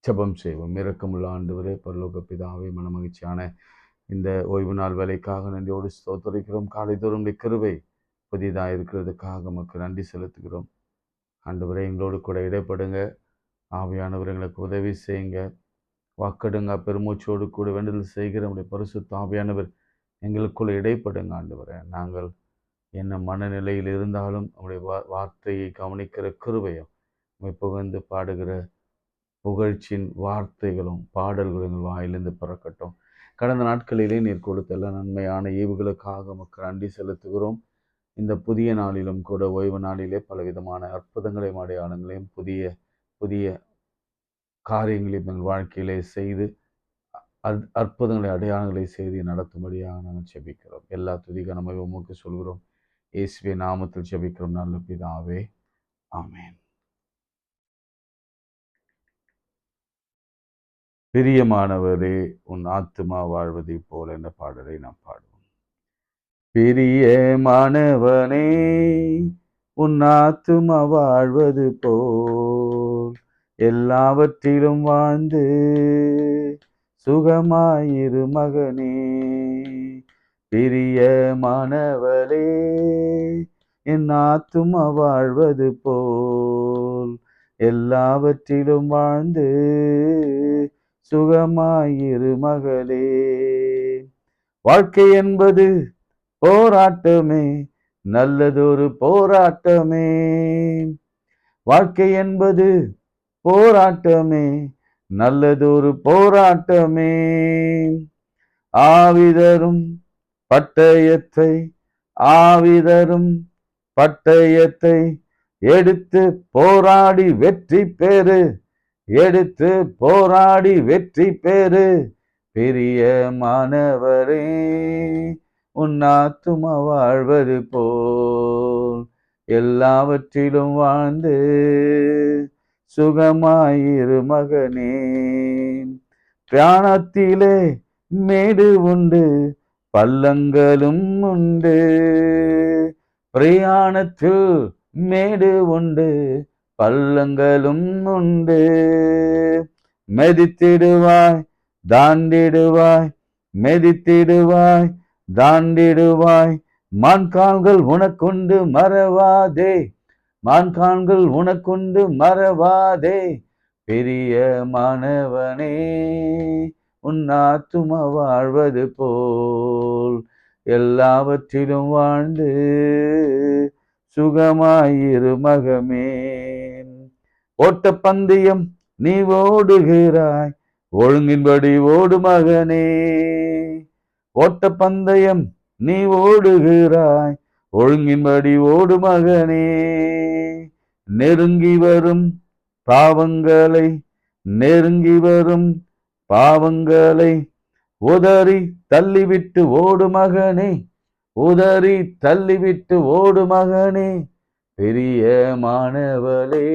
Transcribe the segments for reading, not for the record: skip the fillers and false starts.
ஜெபம் செய்வோம். இரக்கமுள்ள ஆண்டவரே, பரலோக பிதாவே, மனமகிழ்ச்சியான இந்த ஓய்வு நாள் வேலைக்காக நன்றியோடு ஸ்தோத்திரிக்கிறோம். காலைதோறும் உம்முடைய கிருபை புதிதாக இருக்கிறதுக்காக உமக்கு நன்றி செலுத்துகிறோம். ஆண்டவரே, எங்களோடு கூட இடைப்படுங்க. ஆவியானவர் எங்களுக்கு உதவி செய்யுங்க. வாக்கெடுங்க. பெருமூச்சோடு கூட வேண்டுதல் செய்கிற நம்முடைய பரிசுத்த ஆவியானவர் எங்களுக்குள்ள இடைப்படுங்க. ஆண்டவரே, நாங்கள் என்ன மனநிலையில் இருந்தாலும் நம்முடைய வார்த்தையை கவனிக்கிற கிருபையும் உம்மை புகழ்ந்து பாடுகிற புகழ்ச்சியின் வார்த்தைகளும் பாடல்களும் எங்கள் வாயிலிருந்து பிறக்கட்டும். கடந்த நாட்களிலே நீர் கொடுத்த எல்லா நன்மையான ஈவுகளுக்காக உமக்கு நன்றி செலுத்துகிறோம். இந்த புதிய நாளிலும் கூட ஓய்வு நாளிலே பலவிதமான அற்புதங்களையும் அடையாளங்களையும் புதிய புதிய காரியங்களையும் எங்கள் வாழ்க்கையிலே செய்து அற்புதங்களை அடையாளங்களை செய்து நடத்தும்படியாக நாங்கள் ஜெபிக்கிறோம். எல்லா துதிகனமே உமக்கு சொல்கிறோம். இயேசுவின் நாமத்தில் ஜெபிக்கிறோம் நல்ல பிதாவே, ஆமென். பிரியமானவரே, உன் ஆத்துமா வாழ்வதை போல என்ற பாடலை நாம் பாடுவோம். பிரியமானவனே, உன் ஆத்துமா வாழ்வது போல் எல்லாவற்றிலும் வாழ்ந்து சுகமாயிரு மகனே. பிரியமானவளே, என் ஆத்துமா வாழ்வது போல் எல்லாவற்றிலும் வாழ்ந்து சுகமாயிரு மகளே. வாழ்க்கை என்பது போராட்டமே, நல்லதொரு போராட்டமே. வாழ்க்கை என்பது போராட்டமே, நல்லதொரு போராட்டமே. ஆவிதரும் பட்டயத்தை ஆவிதரும் பட்டயத்தை எடுத்து போராடி வெற்றி பெறு, எடுத்து போராடி வெற்றி பெறு. பிரியமானவரே, உன் ஆத்துமா வாழ்வது போல் எல்லாவற்றிலும் வாழ்ந்து சுகமாயிரு மகனே. பிராணத்திலே மேடு உண்டு, பள்ளங்களும் உண்டு. பிரயாணத்தில் மேடு உண்டு, பள்ளங்களும் உண்டு. மெதித்திடுவாய், தாண்டிடுவாய், மெதித்திடுவாய், தாண்டிடுவாய். மான்கால்கள் உனக்குண்டு மறவாதே, மான்கால்கள் உனக்குண்டு மறவாதே. பிரியமானவனே, உன் ஆத்துமா வாழ்வது போல் எல்லாவற்றிலும் வாழ்ந்து சுகமாயிரு மகமே. ஓட்ட பந்தயம் நீ ஓடுகிறாய், ஒழுங்கின்படி ஓடு மகனே. ஓட்ட பந்தயம் நீ ஓடுகிறாய், ஒழுங்கின்படி ஓடு மகனே. நெருங்கி வரும் பாவங்களை, நெருங்கி வரும் பாவங்களை உதறி தள்ளிவிட்டு ஓடு மகனே, உதறி தள்ளிவிட்டு ஓடு மகனே. பிரியமானவளே,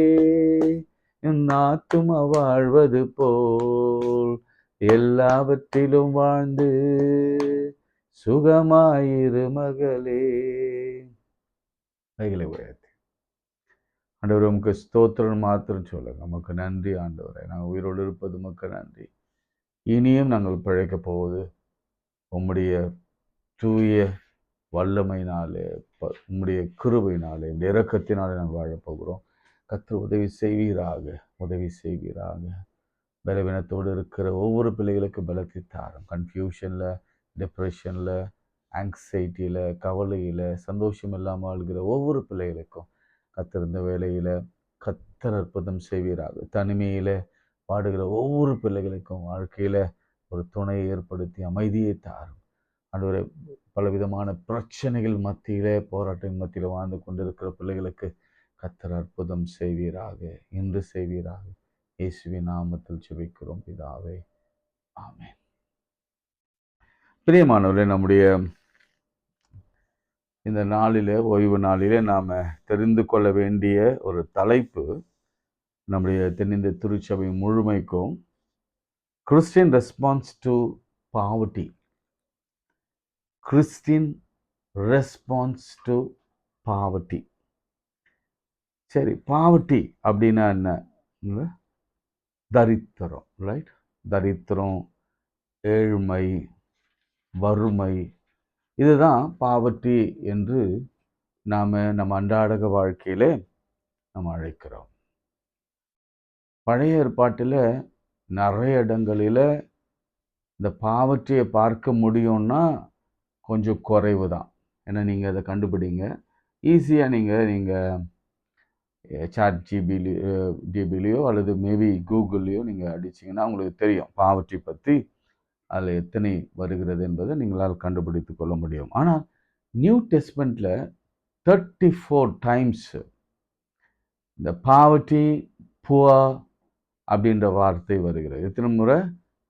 என் ஆத்துமா வாழ்வது போல் எல்லாவற்றிலும் வாழ்ந்து சுகமாயிரு மகளே. கைகளை உயர்த்தி ஆண்டவர் உமக்கு ஸ்தோத்திரம் மாத்திரம் சொல்லுங்க. நமக்கு நன்றி ஆண்டவரை, நாங்கள் உயிரோடு இருப்பது உமக்கு நன்றி. இனியும் நாங்கள் பிழைக்கப் போவது உம்முடைய தூய வல்லமையினாலே, உம்முடைய கிருபையினாலே, இந்த இரக்கத்தினாலே நாங்கள் வாழப்போகிறோம். கர்த்தர் உதவி செய்வீராக, உதவி செய்வீராக. பலவீனத்தோடு இருக்கிற ஒவ்வொரு பிள்ளைகளுக்கும் பலத்தை தாரும். கன்ஃபியூஷனில், டிப்ரெஷனில், ஆங்ஸைட்டியில், கவலையில், சந்தோஷம் இல்லாமல் வாழ்கிற ஒவ்வொரு பிள்ளைகளுக்கும் கர்த்தர் இந்த வேளையில் கர்த்தர் அற்புதம் செய்வீராக. தனிமையில் பாடுகிற ஒவ்வொரு பிள்ளைகளுக்கும் வாழ்க்கையில் ஒரு துணையை ஏற்படுத்தி அமைதியை தாரும். ஆண்டவரே, பலவிதமான பிரச்சனைகள் மத்தியிலே, போராட்டத்தின் மத்தியில் வாழ்ந்து கொண்டிருக்கிற பிள்ளைகளுக்கு கர்த்தர் அற்புதம் செய்வீராக, இன்று செய்வீராக. இயேசுவின் நாமத்தில் ஜெபிக்கிறோம் பிதாவே, ஆமென். பிரியமானவர்களே, நம்முடைய இந்த நாளிலே, ஓய்வு நாளிலே நாம் தெரிந்து கொள்ள வேண்டிய ஒரு தலைப்பு, நம்முடைய தென்னிந்திய திருச்சபை முழுமைக்கும் Christian response to poverty. Christian response to poverty. சரி, பாவர்ட்டி அப்படின்னா என்ன? தரித்திரம், ரைட்? தரித்திரம், ஏழ்மை, வறுமை, இதுதான் பாவர்ட்டி என்று நம்ம அன்றாட வாழ்க்கையிலே நம்ம அழைக்கிறோம். பழைய ஏற்பாட்டில் நிறைய இடங்களில் இந்த பாவர்ட்டியை பார்க்க முடியும்னா கொஞ்சம் குறைவு தான். ஏன்னா நீங்கள் அதை கண்டுபிடிங்க ஈஸியாக. நீங்கள் சாட் ஜிபிலையோ அல்லது மேபி கூகுள்லேயோ நீங்கள் அடிச்சிங்கன்னா உங்களுக்கு தெரியும் பாவர்ட்டி பற்றி, அதில் எத்தனை வருகிறது என்பதை நீங்களால் கண்டுபிடித்து கொள்ள முடியும். ஆனால் நியூ டெஸ்ட்மெண்ட்டில் 34 டைம்ஸ் இந்த பாவர்ட்டி, புவர் அப்படின்ற வார்த்தை வருகிறது. எத்தனை முறை?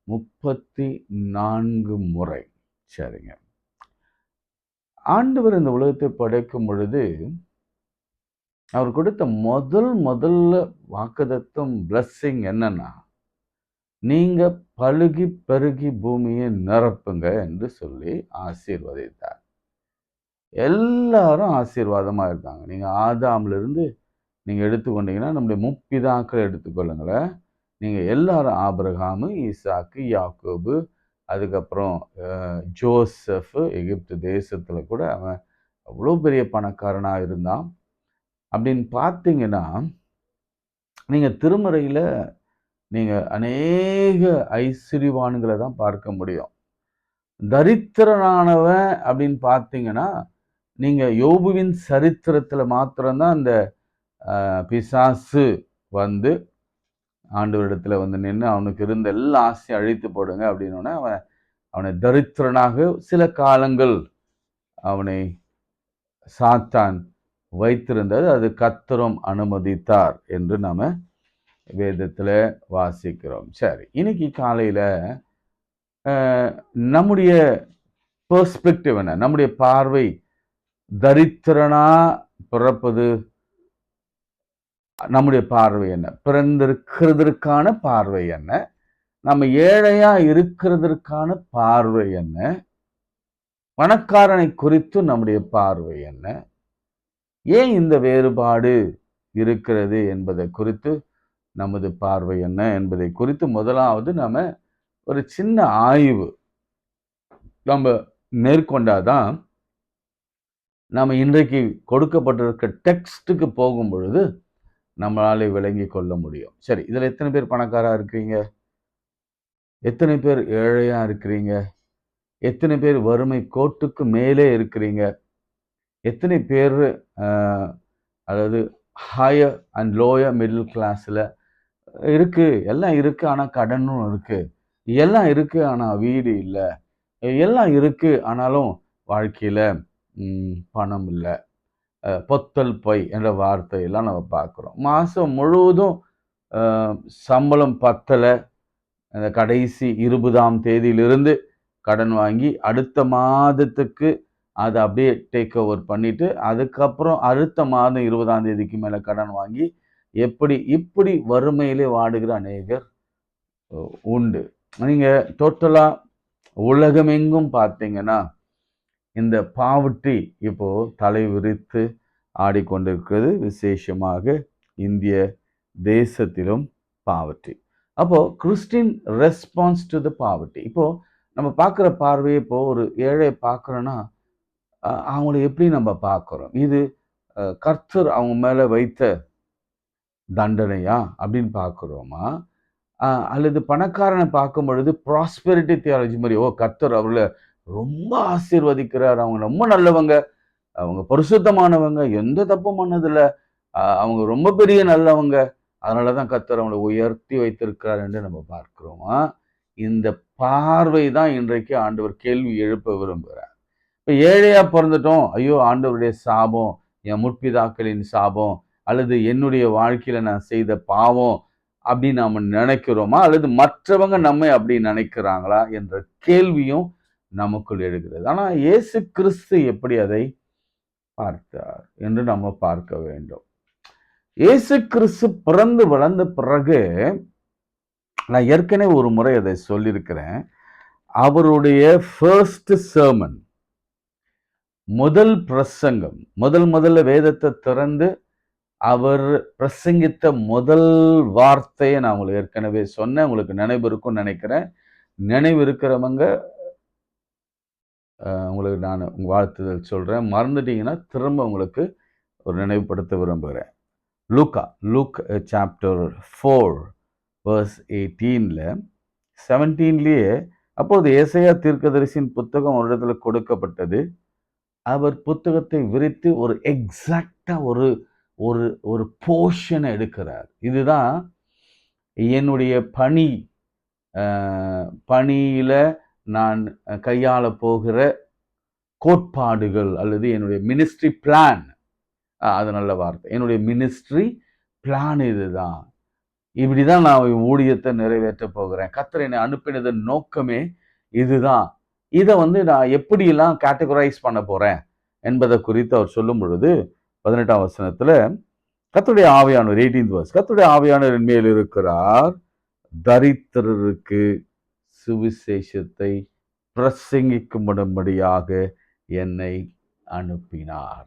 34 முறை. சரிங்க. ஆண்டவர் இந்த உலகத்தை படைக்கும் பொழுது அவர் கொடுத்த முதல்ல வாக்குத்தத்தம் பிளஸ்ஸிங் என்னன்னா, நீங்க பலுகி பெருகி பூமியை நிரப்புங்க என்று சொல்லி ஆசீர்வதித்தார். எல்லாரும் ஆசீர்வாதமா இருக்காங்க. நீங்க ஆதாம்ல இருந்து நீங்க எடுத்துக்கொண்டீங்கன்னா நம்முடைய முப்பிதாக்களை எடுத்துக்கொள்ளுங்களேன். நீங்கள் எல்லாரும் ஆபிரகாமு, ஈசாக்கு, யாக்கோபு, அதுக்கப்புறம் ஜோசப், எகிப்து தேசத்தில் கூட அவன் அவ்வளோ பெரிய பணக்காரனாக இருந்தான். அப்படின்னு பார்த்தீங்கன்னா நீங்கள் திருமறையில் நீங்கள் அநேக ஐஸ்வர்யவான்களை தான் பார்க்க முடியும். தரித்திரனானவன் அப்படின்னு பார்த்தீங்கன்னா நீங்கள் யோபுவின் சரித்திரத்தில் மாத்திரம்தான் இந்த பிசாசு வந்து ஆண்டவரிடத்துல வந்து நின்று அவனுக்கு இருந்த எல்லா ஆசையும் அழித்து போடுங்க அப்படின்னோடனே அவனை தரித்திரனாக சில காலங்கள் அவனை சாத்தான் வைத்திருந்தது. அது கர்த்தரும் அனுமதித்தார் என்று நாம வேதத்துல வாசிக்கிறோம். சரி, இன்னைக்கு காலையில நம்முடைய பெர்ஸ்பெக்டிவ் என்ன? நம்முடைய பார்வை தரித்திரனா பிறப்பது, நம்முடைய பார்வை என்ன? பிறந்திருக்கிறதற்கான பார்வை என்ன? நம்ம ஏழையா இருக்கிறதற்கான பார்வை என்ன? பணக்காரனை குறித்து நம்முடைய பார்வை என்ன? ஏன் இந்த வேறுபாடு இருக்கிறது என்பதை குறித்து நமது பார்வை என்ன என்பதை குறித்து முதலாவது நம்ம ஒரு சின்ன ஆய்வு நம்ம மேற்கொண்டாதான் நம்ம இன்றைக்கு கொடுக்கப்பட்டிருக்க டெக்ஸ்டுக்கு போகும் பொழுது நம்மளால விளங்கி கொள்ள முடியும். சரி, இதுல எத்தனை பேர் பணக்காரா இருக்கிறீங்க? எத்தனை பேர் ஏழையா இருக்கிறீங்க? எத்தனை பேர் வறுமை கோட்டுக்கு மேலே இருக்கிறீங்க? எத்தனை பேர் அதாவது ஹையர் அண்ட் லோயர் மிடில் கிளாஸ்ல இருக்கு? எல்லாம் இருக்கு, ஆனா கடனும் இருக்கு. எல்லாம் இருக்கு, ஆனா வீடு இல்லை. எல்லாம் இருக்கு, ஆனாலும் வாழ்க்கையில பணம் இல்லை. பொத்தல் பை என்ற வார்த்தையெல்லாம் நம்ம பார்க்குறோம். மாதம் முழுவதும் சம்பளம் பத்தலை, அந்த கடைசி 20ஆம் தேதியிலிருந்து கடன் வாங்கி அடுத்த மாதத்துக்கு அதை அப்படியே டேக் ஓவர் பண்ணிட்டு அதுக்கப்புறம் அடுத்த மாதம் 20ஆம் தேதிக்கு மேலே கடன் வாங்கி இப்படி வறுமையிலே வாடுகிற அநேகர் உண்டு. நீங்கள் டோட்டலாக உலகமெங்கும் பார்த்தீங்கன்னா இந்த பாவர்ட்டி இப்போ தலை விரித்து ஆடிக்கொண்டிருக்கிறது. விசேஷமாக இந்திய தேசத்திலும் பாவர்ட்டி. அப்போ Christian response to the poverty. இப்போ நம்ம பார்க்குற பார்வையை இப்போ ஒரு ஏழை பார்க்குறோன்னா அவங்கள எப்படி நம்ம பார்க்குறோம்? இது கர்த்தர் அவங்க மேலே வைத்த தண்டனையா அப்படின்னு பார்க்குறோமா? அல்லது பணக்காரனை பார்க்கும் பொழுது ப்ராஸ்பெரிட்டி தியாலஜி மாதிரி, கர்த்தர் அவர்களை ரொம்ப ஆசீர்வதிக்கிறார், அவங்க ரொம்ப நல்லவங்க, அவங்க பரிசுத்தமானவங்க, எந்த தப்பும் பண்ணதில்லை, அவங்க ரொம்ப பெரிய நல்லவங்க, அதனாலதான் கர்த்தர் அவங்களை உயர்த்தி வைத்திருக்கிறார் என்று நம்ம பார்க்கிறோமா? இந்த பார்வை தான் இன்றைக்கு ஆண்டவர் கேள்வி எழுப்ப விரும்புகிறார். இப்போ ஏழையா பிறந்துட்டோம், ஐயோ ஆண்டவருடைய சாபம், என் முற்பிதாக்களின் சாபம், அல்லது என்னுடைய வாழ்க்கையில நான் செய்த பாவம் அப்படின்னு நாம நினைக்கிறோமா? அல்லது மற்றவங்க நம்மை அப்படி நினைக்கிறாங்களா என்ற கேள்வியும் நமக்குள் எழுகிறது. ஆனா இயேசு கிறிஸ்து எப்படி அதை பார்த்தார் என்று நம்ம பார்க்க வேண்டும். இயேசு கிறிஸ்து பிறந்து வளர்ந்த பிறகு, நான் ஏற்கனவே ஒரு முறை அதை சொல்லியிருக்கிறேன், அவருடைய ஃபர்ஸ்ட் சர்மன், முதல் பிரசங்கம், முதல்ல வேதத்தை திறந்து அவர் பிரசங்கித்த முதல் வார்த்தையை நான் உங்களுக்கு ஏற்கனவே சொன்னேன். உங்களுக்கு நினைவு இருக்கும்னு நினைக்கிறேன். நினைவு இருக்கிறவங்க உங்களுக்கு நான் வாழ்த்துதல் சொல்றேன். மறந்துட்டீங்கன்னா திரும்ப உங்களுக்கு ஒரு நினைவுபடுத்த விரும்புகிறேன். லூக் சாப்டர் 4 verse 18ல 17லயே அப்போது ஏசாயா தீர்க்கதரிசியின் புத்தகம் ஒரு இடத்துல கொடுக்கப்பட்டது. அவர் புத்தகத்தை விரித்து ஒரு எக்ஸாக்டா ஒரு ஒரு ஒரு போர்ஷனை எடுக்கிறார். இதுதான் என்னுடைய பணியில நான் கையாள போகிற கோட்பாடுகள் அல்லது என்னுடைய மினிஸ்ட்ரி பிளான். அது நல்ல வார்த்தை. என்னுடைய மினிஸ்ட்ரி பிளான் இதுதான். இப்படிதான் நான் ஊழியத்தை நிறைவேற்ற போகிறேன். கர்த்தர் என்னை அனுப்பினதன் நோக்கமே இதுதான். இதை நான் எப்படியெல்லாம் கேட்டகரைஸ் பண்ண போறேன் என்பதை குறித்து அவர் சொல்லும் பொழுது 18ஆம் வசனத்துல கர்த்தருடைய ஆவியானவர் 18th verse, கர்த்தருடைய ஆவியானவர் என் மேல் இருக்கிறார், தரித்திரருக்கு சுவிசேஷத்தை பிரசங்கிக்கும்படியாக என்னை அனுப்பினார்.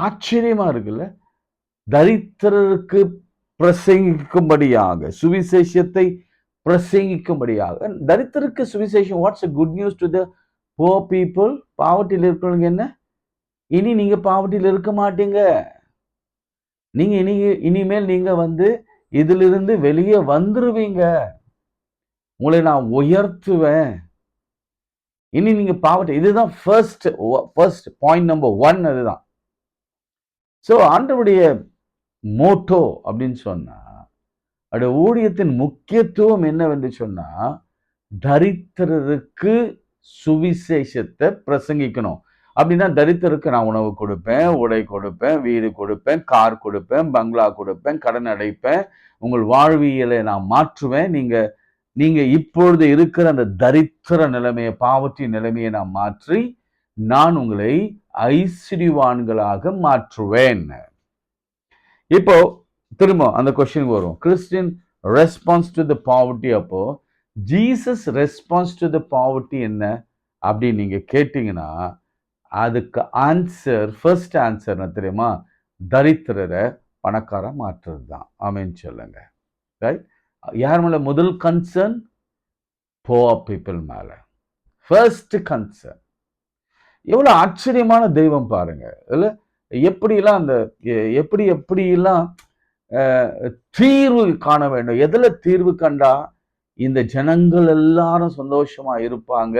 ஆச்சரியமா இருக்குல்ல? தரித்திரருக்கு பிரசங்கிக்கும்படியாக, சுவிசேஷத்தை பிரசங்கிக்கும்படியாக. தரித்திரருக்கு சுவிசேஷம், what's a good news to the poor people? பாவட்டியில் இருக்கிறவங்க என்ன? இனி நீங்க பாவட்டியில் இருக்க மாட்டீங்க. நீங்க இனிமேல் நீங்க இதிலிருந்து வெளியே வந்துருவீங்க. உங்களை நான் உயர்த்துவேன். இனி நீங்க பாவட்டி, இதுதான் ஃபர்ஸ்ட் பாயிண்ட் நம்பர் 1. அதுதான். சோ ஆண்டவருடைய மோட்டோ அப்படின்னு சொன்னா, அவருடைய ஊழியத்தின் முக்கியத்துவம் என்னவென்று சொன்னா, தரித்திரருக்கு சுவிசேஷத்தை பிரசங்கிக்கணும். அப்படின்னா தரித்திரருக்கு நான் உணவு கொடுப்பேன், உடை கொடுப்பேன், வீடு கொடுப்பேன், கார் கொடுப்பேன், பங்களா கொடுப்பேன், கடன் அடைப்பேன், உங்கள் வாழ்வியலை நான் மாற்றுவேன். நீங்க இப்பொழுது இருக்கிற அந்த தரித்திர நிலைமையை, பாவர்ட்டி நிலைமையை நான் மாற்றி நான் உங்களை ஐஸ்வர்யவான்களாக மாற்றுவேன். இப்போ திரும்ப அந்த கொஸ்டின் வரும், Christian response to the poverty. அப்போ Jesus response to the poverty என்ன அப்படின்னு நீங்க கேட்டீங்கன்னா, அதுக்கு ஆன்சர், ஃபர்ஸ்ட் ஆன்சர் என்ன தெரியுமா? தரித்திரரை பணக்கார மாற்றுறது தான். ஆமென் சொல்லுங்க. ரைட்? யார் மேல முதல் கன்சர்ன்? புவர் பீப்புள் மேல ஃபர்ஸ்ட் கன்சர்ன். எவ்வளவு ஆச்சரியமான தெய்வம் பாருங்க. இல்ல எப்படிலாம் எப்படியெல்லாம் தீர்வு காண வேண்டும். எதுல தீர்வு கண்டா இந்த ஜனங்கள் எல்லாரும் சந்தோஷமா இருப்பாங்க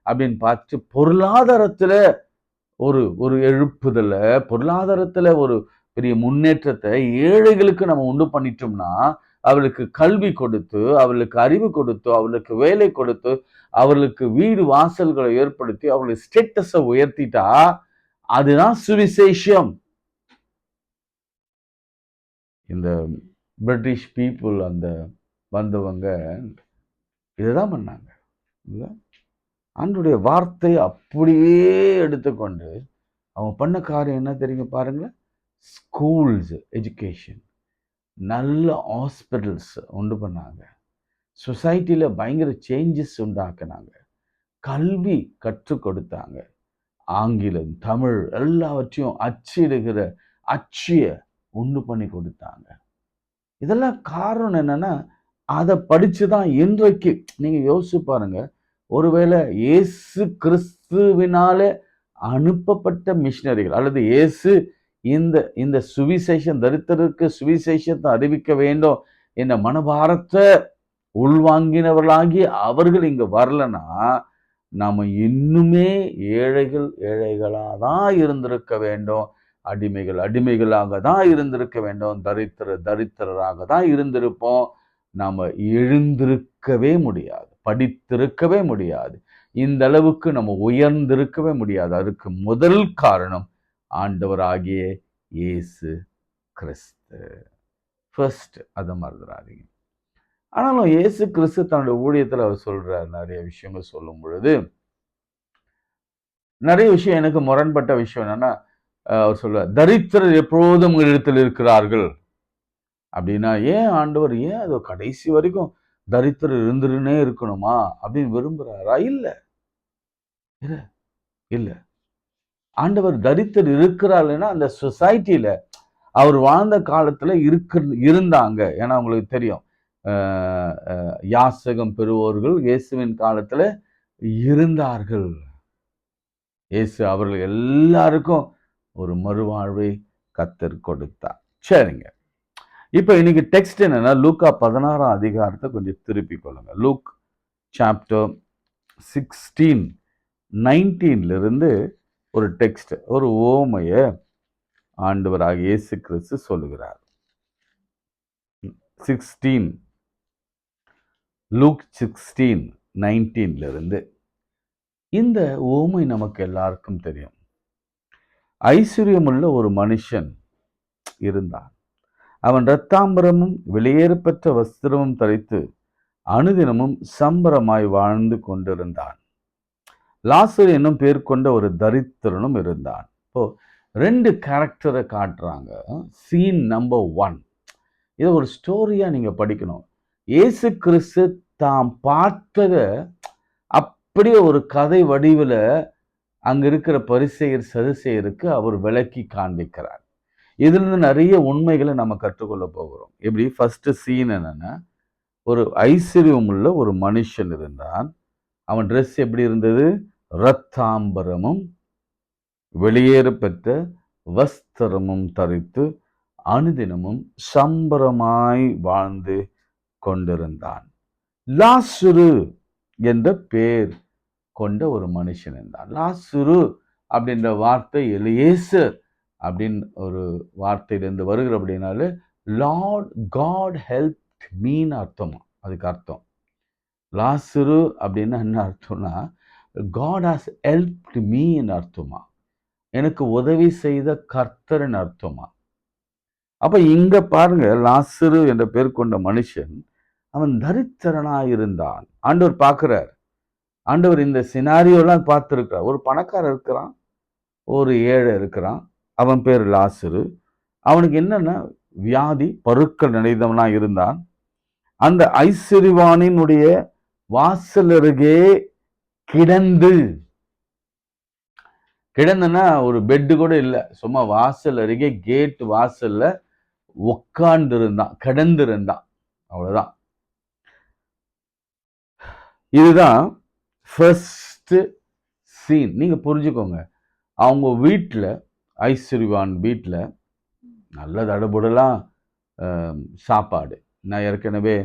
அப்படின்னு பார்த்து, பொருளாதாரத்துல ஒரு எழுப்புதல, பொருளாதாரத்துல ஒரு பெரிய முன்னேற்றத்தை ஏழைகளுக்கு நம்ம உண்டு பண்ணிட்டோம்னா, அவளுக்கு கல்வி கொடுத்து, அவளுக்கு அறிவு கொடுத்து, அவளுக்கு வேலை கொடுத்து, அவர்களுக்கு வீடு வாசல்களை ஏற்படுத்தி, அவளுடைய ஸ்டேட்டஸை உயர்த்திட்டா அதுதான் சுவிசேஷம். இந்த பிரிட்டிஷ் பீப்புள் வந்தவங்க இதுதான் பண்ணாங்க. ஆண்டவருடைய வார்த்தை அப்படியே எடுத்துக்கொண்டு அவங்க பண்ண காரியம் என்ன தெரியுங்க பாருங்க? ஸ்கூல்ஸ், எஜுகேஷன், நல்ல ஹாஸ்பிட்டல்ஸ் உண்டு பண்ணாங்க. சொசைட்டில பயங்கர சேஞ்சஸ் உண்டாக்குனாங்க. கல்வி கற்றுக் கொடுத்தாங்க. ஆங்கிலம், தமிழ் எல்லாவற்றையும் அச்சிடுகிற அச்சிய உண்டு பண்ணி கொடுத்தாங்க. இதெல்லாம் காரணம் என்னன்னா, அதை படிச்சுதான் இன்றைக்கு நீங்க யோசிச்சு பாருங்க, ஒருவேளை இயேசு கிறிஸ்துவினாலே அனுப்பப்பட்ட மிஷினரிகள் அல்லது இயேசு இந்த சுவிசேஷம், தரித்திரருக்கு சுவிசேஷத்தை அறிவிக்க வேண்டும் என்ற மனபாரத்தை உள்வாங்கினவர்களாகி அவர்கள் இங்க வரலன்னா, நாம இன்னுமே ஏழைகளாக தான் இருந்திருக்க வேண்டும், அடிமைகளாக தான் இருந்திருக்க வேண்டும், தரித்திரராக தான் இருந்திருப்போம். நாம எழுந்திருக்கவே முடியாது, படித்திருக்கவே முடியாது, இந்த அளவுக்கு நம்ம உயர்ந்திருக்கவே முடியாது. அதுக்கு முதல் காரணம் ஆண்டவராகிய இயேசு கிறிஸ்து. ஃபர்ஸ்ட் அதை மறந்துடாதீங்க. ஆனாலும் இயேசு கிறிஸ்து தன்னுடைய ஊழியத்தில் அவர் சொல்றார், நிறைய விஷயங்கள் சொல்லும் பொழுது நிறைய விஷயம் எனக்கு முரண்பட்ட விஷயம் என்னன்னா, அவர் சொல்றார், தரித்திரர் எப்பொழுதும் இடத்தில் இருக்கிறார்கள் அப்படின்னா, ஏன் ஆண்டவர் ஏன் அது கடைசி வரைக்கும் தரித்திரர் இருந்துருன்னே இருக்கணுமா அப்படின்னு விரும்புறாரா? இல்ல இல்ல. ஆண்டவர் தரித்திரர் இருக்கிறாருன்னா அந்த சொசைட்டியில அவர் வாழ்ந்த காலத்துல இருந்தாங்க. ஏன்னா உங்களுக்கு தெரியும், யாசகம் பெறுவோர்கள் இயேசுவின் காலத்துல இருந்தார்கள். இயேசு அவர்கள் எல்லாருக்கும் ஒரு மறுவாழ்வை கர்த்தர் கொடுத்தார். சரிங்க. இப்ப இன்னைக்கு டெக்ஸ்ட் என்னன்னா, லூக்கா 16ஆம் அதிகாரத்தை கொஞ்சம் திருப்பி கொள்ளுங்க. லூக் சாப்டர் 16:19 இருந்து ஒரு டெக்ஸ்ட், ஒரு ஓமைய ஆண்டவராகிய இயேசு கிறிஸ்து சொல்லுகிறார். 16 லூக் 16:19 இருந்து. இந்த ஓமை நமக்கு எல்லாருக்கும் தெரியும். ஐஸ்வர்யமுள்ள ஒரு மனுஷன் இருந்தான். அவன் இரத்தாம்பரமும் வெளியேறப்பெற்ற வஸ்திரமும் தரித்து அனுதினமும் சம்பரமாய் வாழ்ந்து கொண்டிருந்தான். லாசரு என்னும் பேர் கொண்ட ஒரு தரித்திரனும் இருந்தான். இப்போ 2 கேரக்டரை காட்டுறாங்க. Scene number 1. இதை ஒரு ஸ்டோரியா நீங்க படிக்கணும். இயேசு கிறிஸ்து தாம் பார்த்ததை அப்படியே ஒரு கதை வடிவில் அங்க இருக்கிற பரிசேயர் சதுசேயருக்கு அவர் விளக்கி காண்பிக்கிறார். இதுல இருந்து நிறைய உண்மைகளை நம்ம கற்றுக்கொள்ள போகிறோம். எப்படி? ஃபர்ஸ்ட் சீன் என்னன்னா, ஒரு ஐஸ்வர்யம் உள்ள ஒரு மனுஷன் இருந்தான். அவன் ட்ரெஸ் எப்படி இருந்தது? இரத்தாம்பரமும் வெளியேற பெற்ற வஸ்திரமும் தரித்து அனுதினமும் சம்பரமாய் வாழ்ந்து கொண்டிருந்தான். லாசரு என்ற பேர் கொண்ட ஒரு மனுஷன் இருந்தான். லாசரு அப்படின்ற வார்த்தை எலியேசர் அப்படின்னு ஒரு வார்த்தையிலிருந்து வருகிற அப்படின்னாலே லார்ட் காட் ஹெல்ப் மீன்னு அர்த்தமா. அதுக்கு அர்த்தம் லாசரு அப்படின்னா என்ன அர்த்தம்னா, காட் ஹாஸ் ஹெல்ப்ட் மீன்னு அர்த்தமா, எனக்கு உதவி செய்த கர்த்தர்னு அர்த்தமா. அப்ப இங்க பாருங்க, லாசரு என்ற பேர் கொண்ட மனுஷன் அவன் தரித்திரனாயிருந்தான். ஆண்டவர் பார்க்கிறார். ஆண்டவர் இந்த சினாரியோலாம் பார்த்துருக்கிறார். ஒரு பணக்காரர் இருக்கிறான், ஒரு ஏழை இருக்கிறான். அவன் பேர் லாசரு. அவனுக்கு என்னன்னா வியாதி, பருக்கள் நிறைந்தவனா இருந்தான். அந்த ஐஸ்வர்யவானினுடைய வாசல் அருகே கிடந்துன்னா ஒரு பெட்டு கூட இல்லை, சும்மா வாசல் அருகே கேட் வாசல்ல உட்கார்ந்து இருந்தான், கிடந்திருந்தான். அவ்வளவுதான். இதுதான் ஃபர்ஸ்ட் சீன். நீங்க புரிஞ்சுக்கோங்க. அவங்க வீட்டில், ஐஸ்வர்யவான் வீட்டில் நல்ல தடபுடலாம் சாப்பாடு. நான் ஏற்கனவே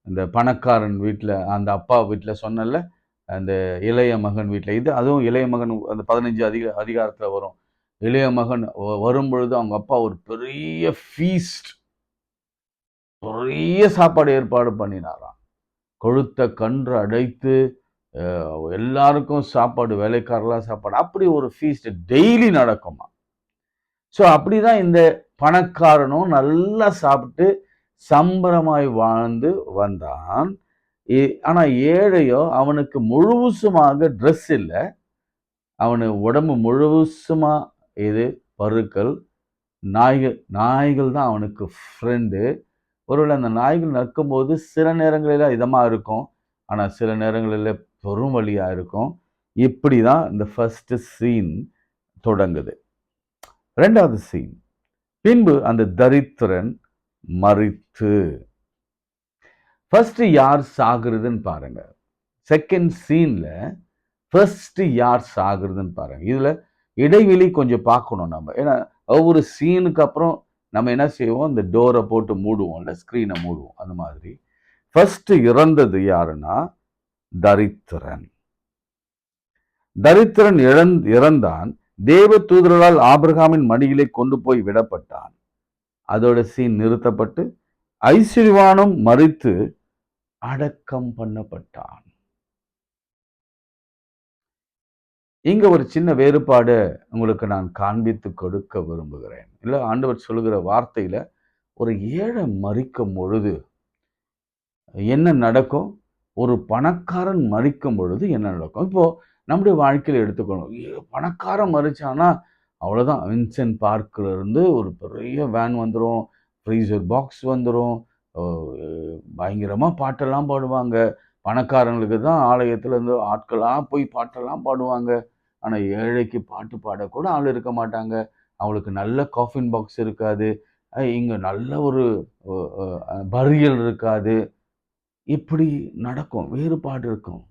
இந்த பணக்காரன் வீட்டில், அந்த அப்பா வீட்டில் சொன்னல, அந்த இளைய மகன் வீட்டில் இது, அதுவும் இளைய மகன் அந்த 15 அதிகாரத்தில் வரும். இளைய மகன் வரும் பொழுது அவங்க அப்பா ஒரு பெரிய ஃபீஸ்ட், பெரிய சாப்பாடு ஏற்பாடு பண்ணினாராம். கொழுத்த கன்று அடைத்து எல்லாருக்கும் சாப்பாடு, வேலைக்காரலாம் சாப்பாடு, அப்படி ஒரு ஃபீஸ்ட் டெய்லி நடக்குமா. ஸோ அப்படிதான் இந்த பணக்காரனும் நல்லா சாப்பிட்டு சம்பரமாய் வாழ்ந்து வந்தான். ஆனா ஏழையோ, அவனுக்கு முழுசுமாக ட்ரெஸ் இல்லை, அவனு உடம்பு முழுசுமா இது பருக்கள், நாய்கள் தான் அவனுக்கு ஃப்ரெண்டு. ஒருவேளை அந்த நாய்கள் நக்கும்போது சில நேரங்களில் இதமா இருக்கும், ஆனா சில நேரங்களில் பெரும் வழியா இருக்கும். இப்படிதான் இந்த ஃபர்ஸ்ட் சீன் தொடங்குது. 2வது சீன், பின்பு அந்த தரித்திரன் மரித்து. ஃபர்ஸ்ட் யார் சாகுறதுன்னு பாருங்க. செகண்ட் சீன்ல ஃபர்ஸ்ட் யார் சாகுறதுன்னு பாருங்க. இதுல இடைவெளி கொஞ்சம் பார்க்கணும் நம்ம. ஏன்னா ஒவ்வொரு சீனுக்கு அப்புறம் நம்ம என்ன செய்வோம், இந்த டோரை போட்டு மூடுவோம்ல, ஸ்கிரீனை மூடுவோம். அந்த மாதிரி ஃபர்ஸ்ட் இறந்தது யாருன்னா தரித்திரன். தரித்திரன் இறந்தான். தேவ தூதர்களால் ஆபிரகாமின் மடியிலே கொண்டு போய் விடப்பட்டான். அதோட சீன் நிறுத்தப்பட்டு ஐஸ்வர்யவானும் மரித்து அடக்கம் பண்ணப்பட்டான். இங்க ஒரு சின்ன வேறுபாடு உங்களுக்கு நான் காண்பித்து கொடுக்க விரும்புகிறேன். இல்ல, ஆண்டவர் சொல்லுகிற வார்த்தையில ஒரு ஏழை மரிக்கும் பொழுது என்ன நடக்கும், ஒரு பணக்காரன் மரிக்கும் பொழுது என்ன நடக்கும். இப்போ நம்முடைய வாழ்க்கையில எடுத்துக்கணும். பணக்காரன் மரிச்சானா அவ்வளவுதான். வின்சென்ட் பார்க்ல இருந்து ஒரு பெரிய வேன் வந்துடும், ஃப்ரீசர் பாக்ஸ் வந்துடும், பயங்கரமா பாட்டெல்லாம் பாடுவாங்க. பணக்காரங்களுக்கு தான் ஆலயத்துல இருந்து ஆட்கள்லாம் போய் பாட்டெல்லாம் பாடுவாங்க. ஆனா ஏழைக்கு பாட்டு பாடக்கூட ஆள் இருக்க மாட்டாங்க. அவங்களுக்கு நல்ல காஃபின் பாக்ஸ் இருக்காது. இங்க நல்ல ஒரு பரியல் இருக்காது. இப்படி நடக்கும். வேறுபாடு இருக்கும்.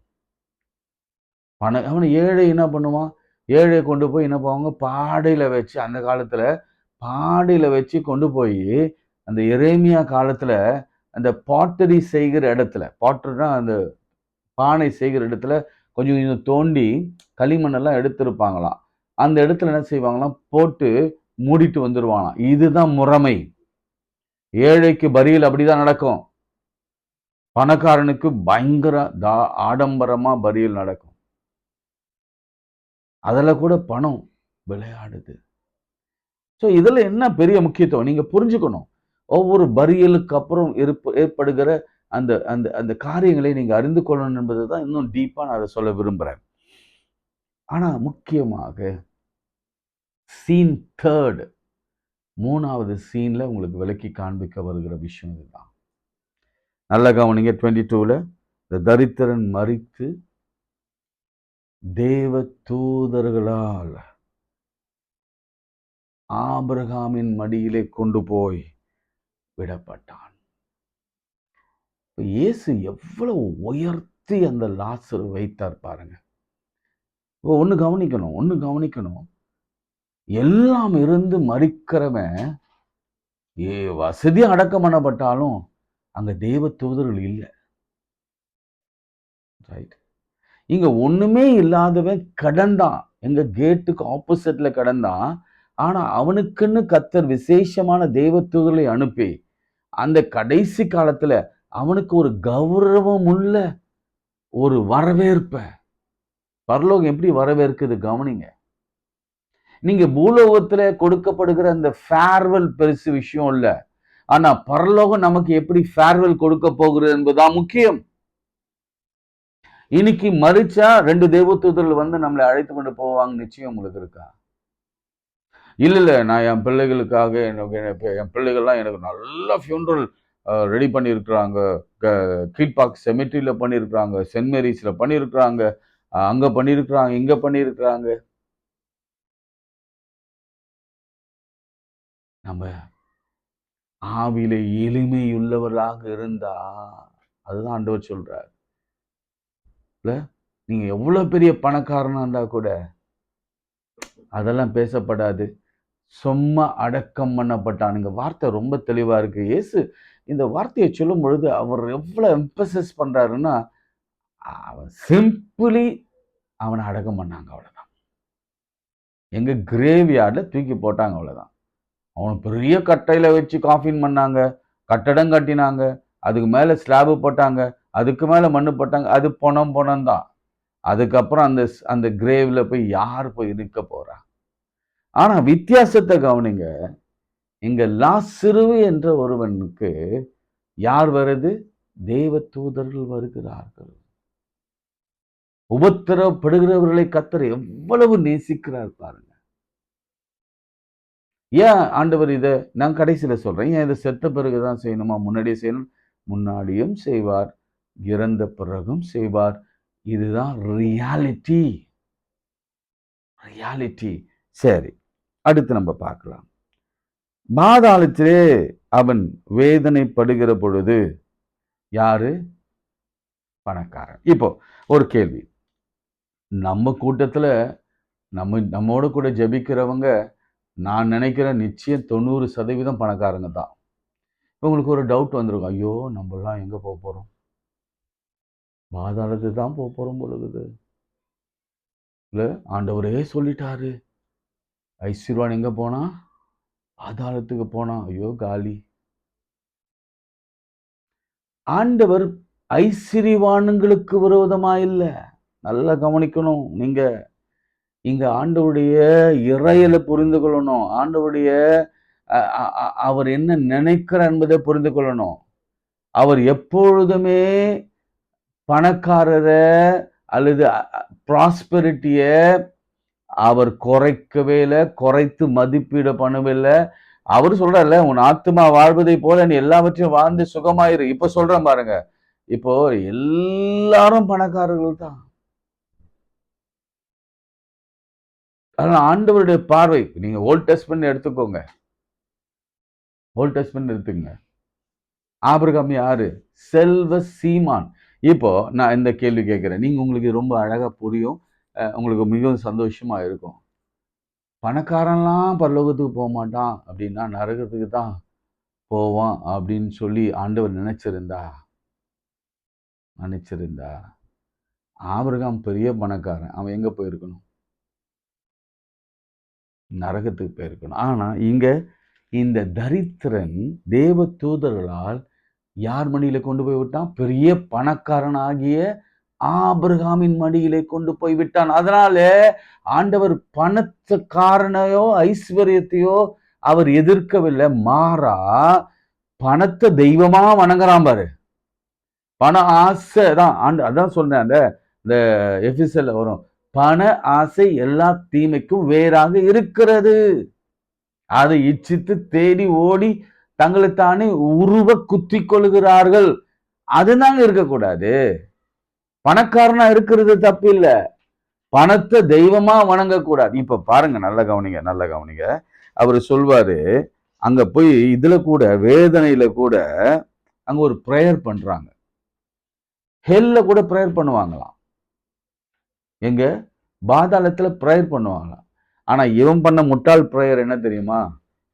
அவன் ஏழை என்ன பண்ணுவான்? ஏழைய கொண்டு போய் என்ன பண்ணுவாங்க? பாடையில வச்சு அந்த காலத்துல பாடையில வச்சு கொண்டு போயி, அந்த எரேமியா காலத்துல அந்த பாட்டரி செய்கிற இடத்துல, பாட்டர்னா அந்த பானை செய்கிற இடத்துல கொஞ்சம் கொஞ்சம் தோண்டி களிமண்ணெல்லாம் எடுத்திருப்பாங்களாம். அந்த இடத்துல என்ன செய்வாங்களாம்? போட்டு மூடிட்டு வந்துருவாங்களாம். இதுதான் முறைமை. ஏழைக்கு பரியல் அப்படிதான் நடக்கும். பணக்காரனுக்கு பயங்கர ஆடம்பரமா பரியல் நடக்கும். அதுல கூட பணம் விளையாடுது. ஸோ இதுல என்ன பெரிய முக்கியத்துவம் நீங்க புரிஞ்சுக்கணும். ஒவ்வொரு பரியலுக்கு அப்புறம் ஏற்படுகிற அந்த அந்த அந்த காரியங்களை நீங்க அறிந்து கொள்ளணும் என்பதுதான் இன்னும் டீப்பா நான் அதை சொல்ல விரும்புறேன். ஆனா முக்கியமாக சீன் தேர்ட், மூணாவது சீன்ல உங்களுக்கு விளக்கி காண்பிக்க வருகிற விஷயம் இதுதான். நல்ல கவனிங்க. 22ல இந்த தரித்திரன் மரித்து தேவ தூதர்களால் ஆபிரகாமின் மடியிலே கொண்டு போய் விடப்பட்டான். இயேசு எவ்வளவு உயர்த்தி அந்த லாசரு வைத்தார் பாருங்க. ஒண்ணு கவனிக்கணும். எல்லாம் இருந்து மரிக்கிறவன் வசதியா அடக்கம் பண்ணப்பட்டாலும் அங்க தேவ தூதர்கள் இல்லை. ரைட். இங்க ஒண்ணுமே இல்லாதவன் கடந்தான். எங்க கேட்டுக்கு ஆப்போசிட்ல கடந்தான். ஆனா அவனுக்குன்னு கர்த்தர் விசேஷமான தேவ தூதர்களை அனுப்பி அந்த கடைசி காலத்துல அவனுக்கு ஒரு கௌரவம் உள்ள ஒரு வரவேற்ப பரலோகம் எப்படி வரவேற்குது கவனிங்க. நீங்க பூலோகத்துல கொடுக்கப்படுகிற அந்த ஃபேர்வெல் பெருசு விஷயம் இல்ல. ஆனா பரலோகம் நமக்கு எப்படி ஃபேர்வெல் கொடுக்க போகிறது என்பதுதான் முக்கியம். இன்னைக்கு மரிச்சா 2 தேவதூதர்கள் வந்து நம்மளை அழைத்து கொண்டு போவாங்க நிச்சயம் உங்களுக்கு இருக்கா? இல்ல நான் என் பிள்ளைகளுக்காக என் பிள்ளைகள்லாம் எனக்கு நல்ல ஃபியூனரல் ரெடி பண்ணியிருக்கிறாங்க. கீழ்பாக் செமெட்ரியில பண்ணியிருக்கிறாங்க, சென்ட் மேரிஸ்ல பண்ணியிருக்கிறாங்க, அங்க பண்ணியிருக்கிறாங்க, இங்க பண்ணியிருக்கிறாங்க. நம்ம ஆவியிலே எளிமையுள்ளவர்களாக இருந்தா அதுதான் ஆண்டவர் சொல்றார். இல்ல நீங்க எவ்வளவு பெரிய பணக்காரனா இருந்தா கூட அதெல்லாம் பேசப்படாது. சும்மா அடக்கம் பண்ணப்பட்டானுங்க. வார்த்தை ரொம்ப தெளிவா இருக்கு. இயேசு இந்த வார்த்தையை சொல்லும் பொழுது அவர் எவ்வளவு எம்பசஸ் பண்றாருன்னா, அவன் சிம்பிளி அவனை அடக்கம் பண்ணாங்க, அவ்வளவுதான். எங்க கிரேவ் யார்ட்ல தூக்கி போட்டாங்க, அவ்வளவுதான். அவனை பெரிய கட்டையில வச்சு காஃபின் பண்ணாங்க, கட்டடம் கட்டினாங்க, அதுக்கு மேல ஸ்லாபு போட்டாங்க, அதுக்கு மேல மண்ணு போட்டாங்க. அது பொணம் தான். அதுக்கப்புறம் அந்த அந்த கிரேவ்ல போய் யார் போய் இருக்க போறா? ஆனா வித்தியாசத்தை கவனிங்க. இங்க லாசரு என்ற ஒருவனுக்கு யார் வருது? தேவ தூதர்கள் வருகிறார்கள். உபத்திரவப்படுகிறவர்களை கர்த்தர் எவ்வளவு நேசிக்கிறார் பாருங்க. ஏன் ஆண்டவர் இதை நான் கடைசியில சொல்றேன், ஏன் இதை செத்த பிறகுதான் செய்யணுமா? முன்னாடியே செய்யணும். முன்னாடியும் செய்வார், இறந்த பிறகும் செய்வார். இதுதான் ரியாலிட்டி. சரி, அடுத்து நம்ம பார்க்கலாம். பாதாளத்திலே அவன் வேதனைப்படுகிற பொழுது யாரு? பணக்காரன். இப்போ ஒரு கேள்வி. நம்ம கூட்டத்துல நம்மோட கூட ஜெபிக்கிறவங்க நான் நினைக்கிறேன் நிச்சயம் 90% பணக்காரங்க தான். உங்களுக்கு ஒரு டவுட் வந்திருக்கும், ஐயோ நம்மளாம் எங்க போக போறோம்? பாதாளத்துக்கு தான் போக போறோம் பொழுது. இல்ல ஆண்டவரே சொல்லிட்டாரு, ஐஸ்வர்வான் எங்க போனா? பாதாளத்துக்கு போனா. ஐயோ காலி. ஆண்டவர் ஐஸ்வர்யவான்களுக்கு விரோதமா இல்ல. நல்லா கவனிக்கணும். நீங்க இங்க ஆண்டவருடைய இறையலை புரிந்து கொள்ளணும். ஆண்டவருடைய அவர் என்ன நினைக்கிறார் என்பதை புரிந்து கொள்ளணும். அவர் எப்பொழுதுமே பணக்காரரை அல்லது ப்ராஸ்பெரிட்டிய அவர் குறைக்கவே இல்லை, குறைத்து மதிப்பீடு பண்ணவில்லை. அவர் சொல்றாருல, உன் ஆத்மா வாழ்வதை போல நீ எல்லாவற்றையும் வாழ்ந்து சுகமாயிரு. இப்ப சொல்றேன் பாருங்க, இப்போ எல்லாரும் பணக்காரர்கள் தான். அதனால ஆண்டவருடைய பார்வை, நீங்க ஓல்ட் டெஸ்ட்மென்ட் எடுத்துக்கோங்க, ஓல்ட் டெஸ்ட்மென்ட் எடுத்துங்க. ஆபிரகாம் யாரு? செல்வ சீமான். இப்போ நான் இந்த கேள்வி கேட்கிறேன், நீங்க உங்களுக்கு ரொம்ப அழகா புரியும், உங்களுக்கு மிகவும் சந்தோஷமா இருக்கும். பணக்காரன்லாம் பரலோகத்துக்கு போக மாட்டான் அப்படின்னா நரகத்துக்கு தான் போவான் அப்படின்னு சொல்லி ஆண்டவர் நினைச்சிருந்தா ஆபிரகாம் பெரிய பணக்காரன், அவன் எங்க போயிருக்கணும்? நரகத்துக்கு போயிருக்கணும். ஆனா இங்க இந்த தரித்திரன் தேவ தூதர்களால் யார் மடியில கொண்டு போய் விட்டான்? பெரிய பணக்காரனாகிய ஆபிரகாமின் மடியிலே கொண்டு போய் விட்டான். அதனால ஆண்டவர் பணத்துக்காரனையோ ஐஸ்வர்யத்தையோ அவர் எதிர்க்கவில்லை, மாறா பணத்தை தெய்வமா வணங்குறான் பாரு. பண ஆசை தான் அதான் சொன்னேன், அந்த எபிசோட்ல வரும், பண ஆசை எல்லா தீமைக்கும் வேறாக இருக்கிறது. அதை இச்சித்து தேடி ஓடி தங்களைத்தானே உருவ குத்தி கொள்கிறார்கள். அதுதாங்க இருக்கக்கூடாது. பணக்காரனா இருக்கிறது தப்பு இல்ல, பணத்தை தெய்வமா வணங்கக்கூடாது. இப்ப பாருங்க, நல்ல கவனிங்க. அவரு சொல்வாரு, அங்க போய் இதுல கூட வேதனையில கூட அங்க ஒரு பிரேயர் பண்றாங்க. ஹெல்ல கூட பிரேயர் பண்ணுவாங்களாம். எங்க பாதாளத்துல பிரேயர் பண்ணுவாங்களாம். ஆனா இவன் பண்ண முட்டாள் பிரேயர் என்ன தெரியுமா?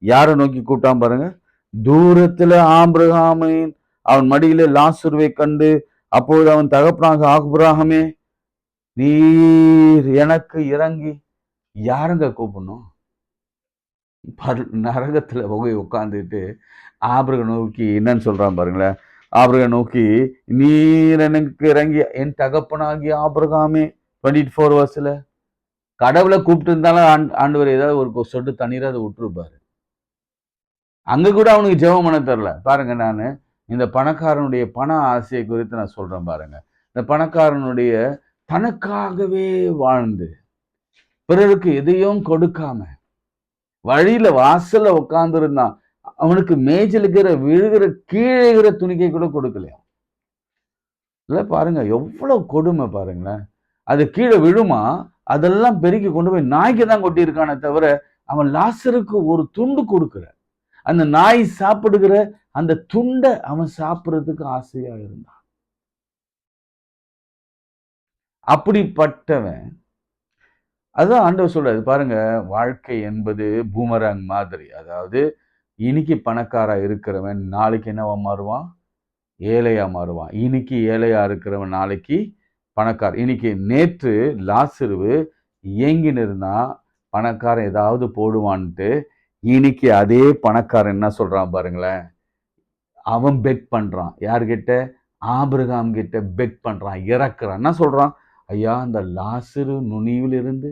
யாரை நோக்கி கூட்டான் பாருங்க? தூரத்துல ஆபிரகாமின் அவன் மடியில லாசருவை கண்டு அப்பொழுது அவன் தகப்பனாக ஆபிரகாமே நீர் எனக்கு இறங்கி. யாருங்க கூப்பிடணும்? நரகத்துல போய் உட்காந்துட்டு ஆபிரகாம் நோக்கி என்னன்னு சொல்றான் பாருங்களேன். ஆபிரகாம் நோக்கி நீர் எனக்கு இறங்கி என் தகப்பனாகி ஆபிரகாமே. 24 வருஷத்துல கடவுளை கூப்பிட்டு இருந்தாலும் ஆண்டவர் ஏதாவது ஒரு சொட்டு தண்ணீரை அதை விட்டுருப்பாரு. அங்க கூட அவனுக்கு ஜெபம் பண்ண தரல பாருங்க. நான் இந்த பணக்காரனுடைய பண ஆசையை குறித்து நான் சொல்றேன் பாருங்க. இந்த பணக்காரனுடைய தனக்காகவே வாழ்ந்து பிறருக்கு எதையும் கொடுக்காம வழியில வாசல்ல உட்கார்ந்து இருந்தான். அவனுக்கு மேய்ச்சல் இருக்கிற விழுகிற கீழே இருக்கிற துணிக்கை கூட கொடுக்கலையா? இல்ல பாருங்க எவ்வளவு கொடுமை பாருங்களேன். அது கீழே விழுமா, அதெல்லாம் பெருக்கி கொண்டு போய் நாய்க்கு தான் கொட்டி இருக்கானே தவிர அவன் லாசருக்கு ஒரு துண்டு கொடுக்கல. அந்த நாய் சாப்பிடுகிற அந்த துண்டை அவன் சாப்பிடுறதுக்கு ஆசையா இருந்தான். அப்படிப்பட்டவன், அதுதான் ஆண்டவர் சொல்றாரு பாருங்க, வாழ்க்கை என்பது பூமராங் மாதிரி. அதாவது இன்னைக்கு பணக்காரா இருக்கிறவன் நாளைக்கு என்னவா மாறுவான்? ஏழையா மாறுவான். இன்னைக்கு ஏழையா இருக்கிறவன் நாளைக்கு பணக்கார. இன்னைக்கு நேற்று லாசருவு ஏங்கின்னு இருந்தா பணக்காரன் ஏதாவது போடுவான்ட்டு, இன்னைக்கு அதே பணக்காரன் என்ன சொல்றான் பாருங்களேன், அவன் பெட் பண்றான். யார்கிட்ட? ஆபிரகாம் கிட்ட பெட் பண்றான், இறக்குறான். என்ன சொல்றான்? ஐயா, அந்த லாசரு நுனியில் இருந்து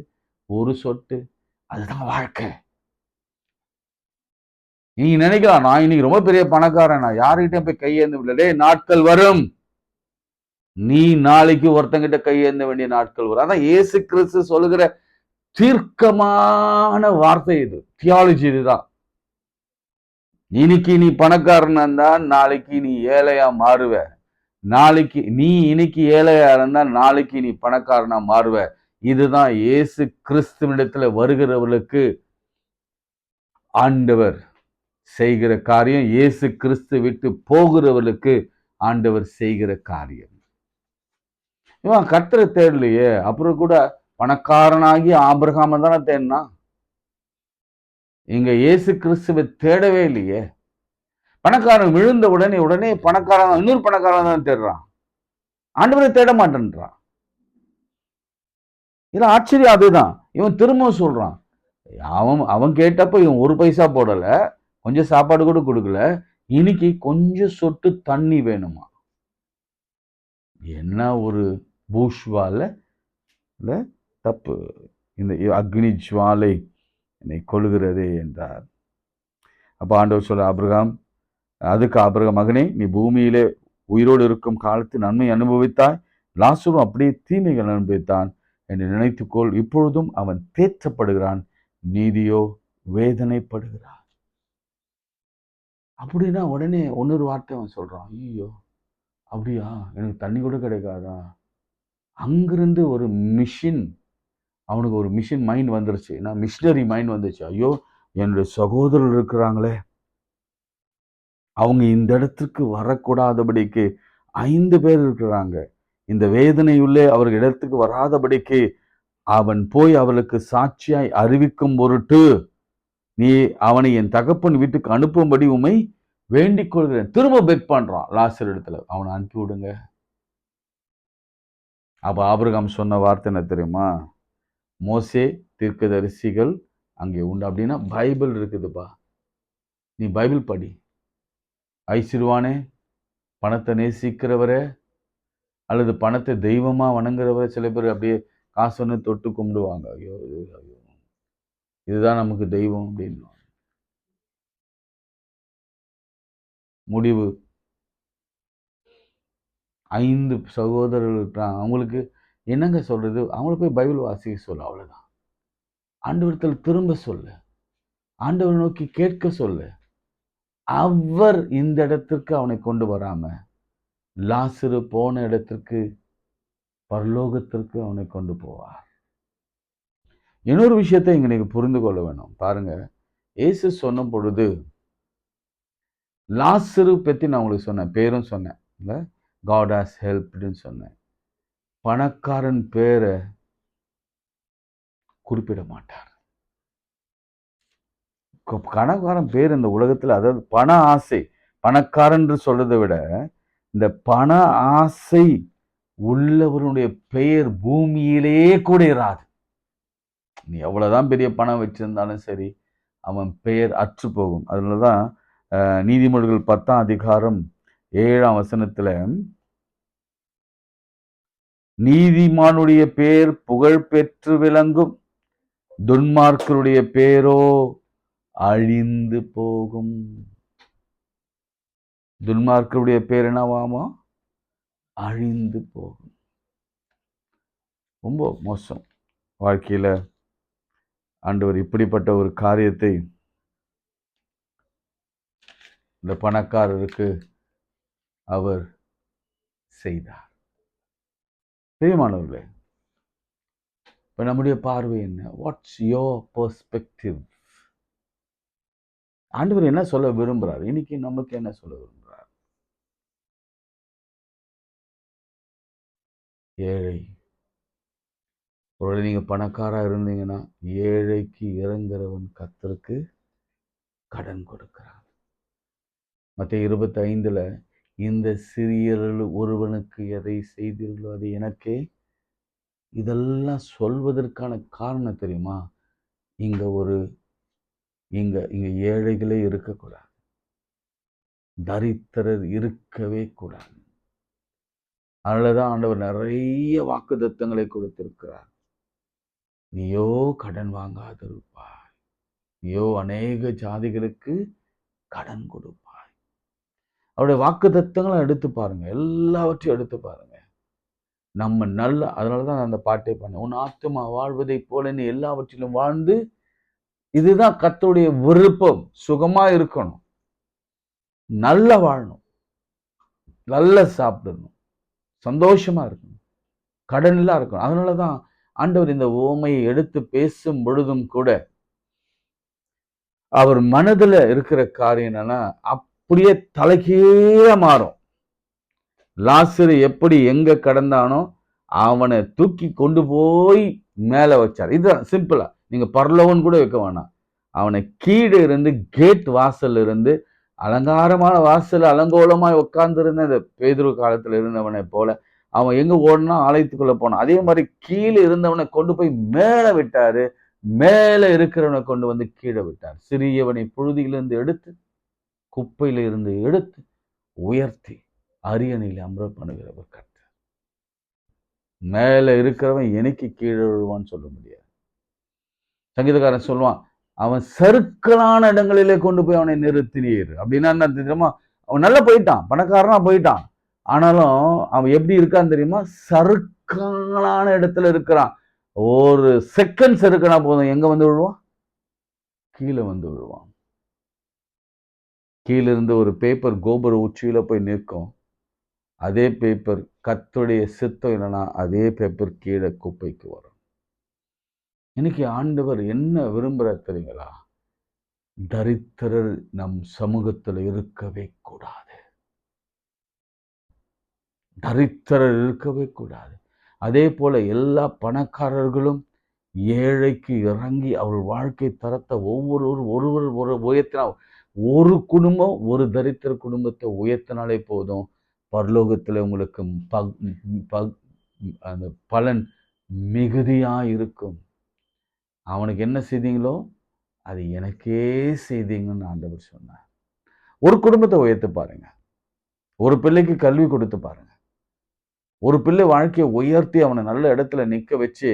ஒரு சொட்டு, அதுதான் வாழ்க்கை. நீங்க நினைக்கலாம் நான் இன்னைக்கு ரொம்ப பெரிய பணக்காரன், நான் யாருகிட்ட போய் கையேந்து விடலே. நாட்கள் வரும், நீ நாளைக்கு ஒருத்தங்கிட்ட கையேந்த வேண்டிய நாட்கள் வரும். அதான் இயேசு கிறிஸ்து சொல்லுகிற தீர்க்கமான வார்த்தை இது, தியாலஜி இதுதான். இன்னைக்கு நீ பணக்காரனா இருந்தா நாளைக்கு நீ ஏழையா மாறுவ. நாளைக்கு நீ இன்னைக்கு ஏழையா இருந்தா நாளைக்கு நீ பணக்காரனா மாறுவ. இதுதான் இயேசு கிறிஸ்துவிடத்துல வருகிறவர்களுக்கு ஆண்டவர் செய்கிற காரியம். இயேசு கிறிஸ்து விட்டு போகிறவர்களுக்கு ஆண்டவர் செய்கிற காரியம். இவன் கர்த்தரை தேடலையே, அப்புறம் கூட பணக்காரனாகி ஆபிரகாம தானே தேடினா, இங்க இயேசு கிறிஸ்துவை தேடவே இல்லையே. பணக்காரன் விழுந்த உடனே பணக்காரன் இன்னொரு பணக்காரன் தான் தேடுறான், ஆண்டவரை தேட மாட்டேன்றான். இது ஆச்சரியம். அதுதான் இவன் திரும்ப சொல்றான். அவன் கேட்டப்ப இவன் ஒரு பைசா போடல, கொஞ்சம் சாப்பாடு கூட கொடுக்கல, இன்னைக்கு கொஞ்சம் சொட்டு தண்ணி வேணுமா? என்ன ஒரு பூஷ்வால தப்பு. இந்த அக்னி ஜுவாலை என்னை கொள்ளுகிறது என்றார். அப்ப ஆண்டவர் சொல்ல, அதுக்கு ஆபிரகாம், மகனே, நீ பூமியிலே உயிரோடு இருக்கும் காலத்து நன்மை அனுபவித்தாய், லாசரும் அப்படியே தீமைகள் அனுபவித்தான் என்று நினைத்துக்கொள். இப்பொழுதும் அவன் தேற்றப்படுகிறான், நீதியோ வேதனைப்படுகிறான். அப்படின்னா உடனே இன்னொரு வார்த்தை அவன் சொல்றான், ஐயோ அப்படியா, எனக்கு தண்ணி கூட கிடைக்காதா? அங்கிருந்து ஒரு மிஷின் அவனுக்கு ஒரு மிஷின் மைண்ட் வந்துருச்சு, மிஷினரி மைண்ட் வந்துச்சு. ஐயோ, என்னுடைய சகோதரர் இருக்கிறாங்களே, அவங்க இந்த இடத்துக்கு வரக்கூடாதபடிக்கு 5 பேர் இருக்கிறாங்க. இந்த வேதனையுள்ளே அவர்கள் இடத்துக்கு வராதபடிக்கு அவன் போய் அவளுக்கு சாட்சியாய் அறிவிக்கும் பொருட்டு நீ அவனை என் தகப்பன் வீட்டுக்கு அனுப்பும்படி உம்மை வேண்டிக் கொள்கிறேன். திரும்ப பெக் பண்றான் லாசர் இடத்துல, அவனை அனுப்பி விடுங்க. அப்ப ஆபிரகாம் சொன்ன வார்த்தை என்ன தெரியுமா? மோசே தீர்க்கதரிசிகள் அங்கே உண்டு. அப்படின்னா பைபிள் இருக்குதுப்பா, நீ பைபிள் படி. ஐசிறுவானே, பணத்தை நேசிக்கிறவரே அல்லது பணத்தை தெய்வமா வணங்குறவரை சில பேர் அப்படியே காசொன்னு தொட்டு கும்பிடுவாங்க. ஐயோ, இதுதான் நமக்கு தெய்வம் அப்படின்னு. முடிவு 5 சகோதரர்கள் இருக்கிறாங்க. அவங்களுக்கு என்னங்க சொல்றது? அவங்கள போய் பைபிள் வாசிக்க சொல்லு, அவ்வளவுதான். ஆண்டவரத்தில் திரும்ப சொல்லு, ஆண்டவர் நோக்கி கேட்க சொல்லு. அவர் இந்த இடத்திற்கு அவனை கொண்டு வராம லாசரு போன இடத்திற்கு, பரலோகத்திற்கு அவனை கொண்டு போவார். இன்னொரு விஷயத்தை இங்க நீங்க புரிந்து கொள்ள வேணும். பாருங்க, இயேசு சொன்ன பொழுது லாசரு பத்தி நான் உங்களுக்கு சொன்னேன், பேரும் சொன்னேன் இல்ல, காட் ஹாஸ் ஹெல்ப்டுன்னு சொன்னேன். பணக்காரன் பேரை குறிப்பிட மாட்டார். பணக்காரன் பேர் இந்த உலகத்துல, அதாவது பண ஆசை, பணக்காரன் சொல்றதை விட இந்த பண ஆசை உள்ளவருடைய பெயர் பூமியிலே கூட இராது. நீ எவ்வளவுதான் பெரிய பணம் வச்சிருந்தாலும் சரி, அவன் பெயர் அற்று போகும். அதனாலதான் நீதிமொழிகள் 10ஆம் அதிகாரம் 7ஆம் வசனத்துல, நீதிமானுடைய பேர் புகழ் பெற்று விளங்கும், துன்மார்க்கருடைய பேரோ அழிந்து போகும். துன்மார்க்கருடைய பேர் என்னவாமா? அழிந்து போகும். ரொம்ப மோசம். வாழ்க்கையில ஆண்டவர் இப்படிப்பட்ட ஒரு காரியத்தை இந்த பணக்காரருக்கு அவர் செய்தார். பிரியமானவர்களே, இப்ப நம்முடைய பார்வை என்ன? What's your perspective? ஆண்டவர் என்ன சொல்ல விரும்புறார்? இன்னைக்கு நமக்கு என்ன சொல்ல விரும்புறார்? ஏழை, ஒருவேளை நீங்க பணக்காரா இருந்தீங்கன்னா, ஏழைக்கு இறங்குறவன் கர்த்தருக்கு கடன் கொடுக்கிறான். மத்தேயு 25ல, இந்த சிறியரில் ஒருவனுக்கு எதை செய்தீர்களோ அது எனக்கே. இதெல்லாம் சொல்வதற்கான காரணம் தெரியுமா? இங்க ஏழைகளே இருக்கக்கூடாது, தரித்திரர் இருக்கவே கூடாது. அதனாலதான் ஆண்டவர் நிறைய வாக்குத்தத்தங்களை கொடுத்திருக்கிறார். நீயோ கடன் வாங்காதிருப்பாய், நீயோ அநேக ஜாதிகளுக்கு கடன் கொடுப்பாய். அவருடைய வாக்குத்தத்தங்களை எடுத்து பாருங்க, எல்லாவற்றையும் எடுத்து பாருங்க. நம்ம நல்ல, அதனாலதான் அந்த பாட்டை பண்ண, உன் ஆத்துமா வாழ்வதை போல நீ எல்லாவற்றிலும் வாழ்ந்து, இதுதான் கர்த்தருடைய விருப்பம். சுகமா இருக்கணும், நல்லா வாழணும், நல்லா சாப்பிடணும், சந்தோஷமா இருக்கணும், கடன் எல்லாம் இருக்கணும். அதனாலதான் ஆண்டவர் இந்த உவமையை எடுத்து பேசும் பொழுதும் கூட அவர் மனதுல இருக்கிற காரியம் என்னன்னா, அப்படியே தலைகீழ மாறும். லாசரு எப்படி எங்க கடந்தானோ அவனை தூக்கி கொண்டு போய் மேல வச்சார். இதுதான் சிம்பிளா, நீங்க பரலோகம்னு கூட வைக்க வேணாம். அவனை கீழே இருந்து, கேட் வாசல் இருந்து, அலங்காரமான வாசல் அலங்கோலமாய் உட்கார்ந்து இருந்த இந்த பேதுரு காலத்துல இருந்தவனை போல அவன் எங்க ஓடனா ஆலயத்துக்குள்ள போனான். அதே மாதிரி கீழே இருந்தவனை கொண்டு போய் மேல விட்டாரு, மேல இருக்கிறவனை கொண்டு வந்து கீழே விட்டார். சிறியவனை புழுதியிலிருந்து எடுத்து, குப்பையில இருந்து எடுத்து உயர்த்தி அரியணையில் அமர பண்ணுகிறவர் கர்த்தர். மேல இருக்கிறவன் எனக்கு கீழே விழுவான்னு சொல்ல முடியாது. சங்கீதக்காரன் சொல்லுவான், அவன் சறுக்கலான இடங்களிலே கொண்டு போய் அவனை நிறுத்தினீர். அப்படின்னா என்ன தெரியுமா? அவன் நல்லா போயிட்டான், பணக்காரனா போயிட்டான். ஆனாலும் அவன் எப்படி இருக்கான்னு தெரியுமா? சறுக்கலான இடத்துல இருக்கிறான். ஒரு செகண்ட் சறுக்கனா போதும், எங்க வந்து விழுவான்? கீழே வந்து விழுவான். கீழே இருந்து ஒரு பேப்பர் கோபுர உச்சியில போய் நிற்கும். அதே பேப்பர் கர்த்தருடைய சித்தம் என்னன்னா, அதே பேப்பர் கீழே குப்பைக்கு வரும். இன்னைக்கு ஆண்டவர் என்ன விரும்புறார் தெரியுங்களா? தரித்திரர் நம் சமூகத்தில் இருக்கவே கூடாது. தரித்திரர் இருக்கவே கூடாது. அதே போல எல்லா பணக்காரர்களும் ஏழைக்கு இறங்கி அவர் வாழ்க்கை தரத்தை ஒருவர் ஒரு உயர்த்தினா, ஒரு குடும்பம் ஒரு தரித்திர குடும்பத்தை உயர்த்தினாலே போதும், பரலோகத்தில் உங்களுக்கு அந்த பலன் மிகுதியா இருக்கும். அவனுக்கு என்ன செய்தீங்களோ அது எனக்கே செய்தீங்கன்னு ஆண்டவர் சொன்னார். ஒரு குடும்பத்தை உயர்த்து பாருங்க. ஒரு பிள்ளைக்கு கல்வி கொடுத்து பாருங்க. ஒரு பிள்ளை வாழ்க்கையை உயர்த்தி அவனை நல்ல இடத்துல நிக்க வச்சு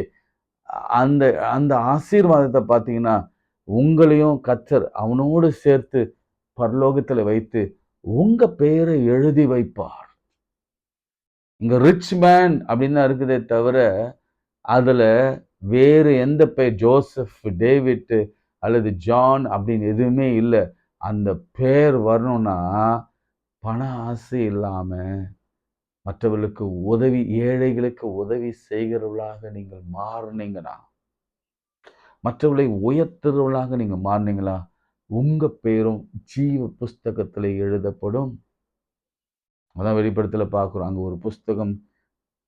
அந்த அந்த ஆசீர்வாதத்தை பார்த்தீங்கன்னா, உங்களையும் கர்த்தர் அவனோடு சேர்த்து பரலோகத்துல வைத்து உங்க பெயரை எழுதி வைப்பார். இங்க ரிச் மேன் அப்படின்னு தான் இருக்குதே தவிர, அதுல வேறு எந்த பெயர் ஜோசப், டேவிட் அல்லது ஜான் அப்படின்னு எதுவுமே இல்லை. அந்த பெயர் வரணும்னா பண ஆசை இல்லாம மற்றவர்களுக்கு உதவி, ஏழைகளுக்கு உதவி செய்கிறவர்களாக நீங்கள் மாறினீங்கன்னா, மற்றவர்களை உயர்த்துறவர்களாக நீங்க மாறினீங்களா, உங்க பெயரும் ஜீவ புஸ்தகத்தில் எழுதப்படும். அதான் வெளிப்படத்துல பார்க்கிறோம். அங்க ஒரு புஸ்தகம்